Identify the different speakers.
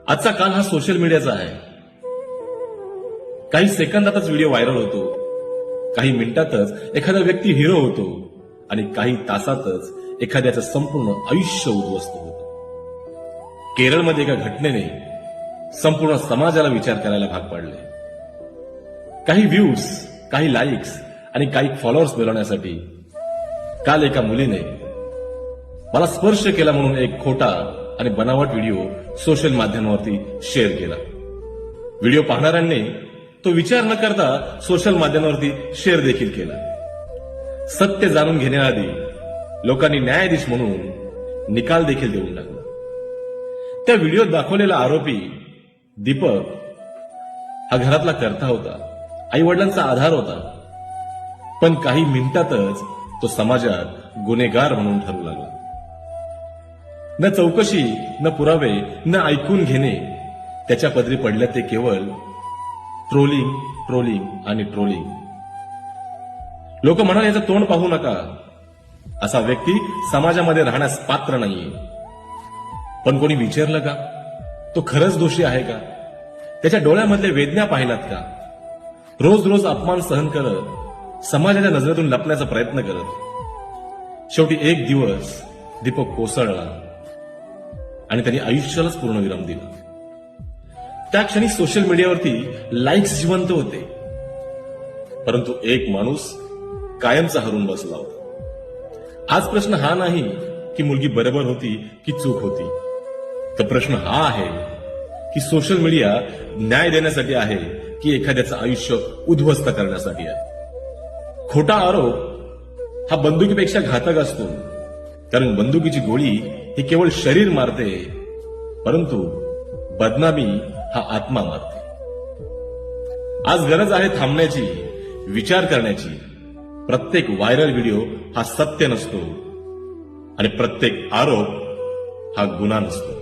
Speaker 1: आजचा काल हा सोशल मीडियाचा आहे. काही सेकंदातच व्हिडिओ व्हायरल होतो, काही मिनिटातच एखादा व्यक्ती हिरो होतो आणि काही तासातच एखाद्याचं संपूर्ण आयुष्य उद्ध्वस्त होतं. केरळमध्ये एका घटनेने संपूर्ण समाजाला विचार करायला भाग पाडले. काही व्ह्यूज, काही लाईक्स आणि काही फॉलोअर्स मिळवण्यासाठी काल एका मुलीने मला स्पर्श केला म्हणून एक खोटा आणि बनावट व्हिडिओ सोशल माध्यमावरती शेअर केला. व्हिडिओ पाहणाऱ्यांनी तो विचार न करता सोशल माध्यमावरती शेअर देखील केला. सत्य जाणून घेण्याआधी लोकांनी न्यायाधीश म्हणून निकाल देखील देऊन टाकला. त्या व्हिडिओत दाखवलेला आरोपी दीपक हा घरातला कर्ता होता, आई वडिलांचा आधार होता. पण काही मिनिटातच तो समाजात गुन्हेगार म्हणून ठरू लागला. न चौकशी, न पुरावे, न ऐकून घेणे त्याच्या पदरी पडलं ते केवळ ट्रोलिंग, ट्रोलिंग आणि ट्रोलिंग. लोक म्हणाले याचं तोंड पाहू नका, असा व्यक्ती समाजामध्ये राहण्यास पात्र नाहीये. पण कोणी विचारलं का तो खरंच दोषी आहे का? त्याच्या डोळ्यामधले वेदना पाहिलात का? रोज रोज अपमान सहन करत, समाजाच्या नजरेतून लपण्याचा प्रयत्न करत शेवटी एक दिवस दीपक कोसळला आणि त्यांनी आयुष्यालाच पूर्णविराम दिला. त्या क्षणी सोशल मीडियावरती लाईक्स जिवंत होते, परंतु एक माणूस कायमचा हरून बसला होता. आज प्रश्न हा नाही की मुलगी बरोबर होती की चूक होती, तर प्रश्न हा आहे की सोशल मीडिया न्याय देण्यासाठी आहे की एखाद्याचं आयुष्य उद्ध्वस्त करण्यासाठी आहे. खोटा आरोप हा बंदुकीपेक्षा घातक असतो, कारण बंदुकीची गोळी ही केवळ शरीर मारते, परंतु बदनामी हा आत्मा मारते. आज गरज आहे थांबण्याची, विचार करण्याची. प्रत्येक व्हायरल व्हिडिओ हा सत्य नसतो आणि प्रत्येक आरोप हा गुन्हा नसतो.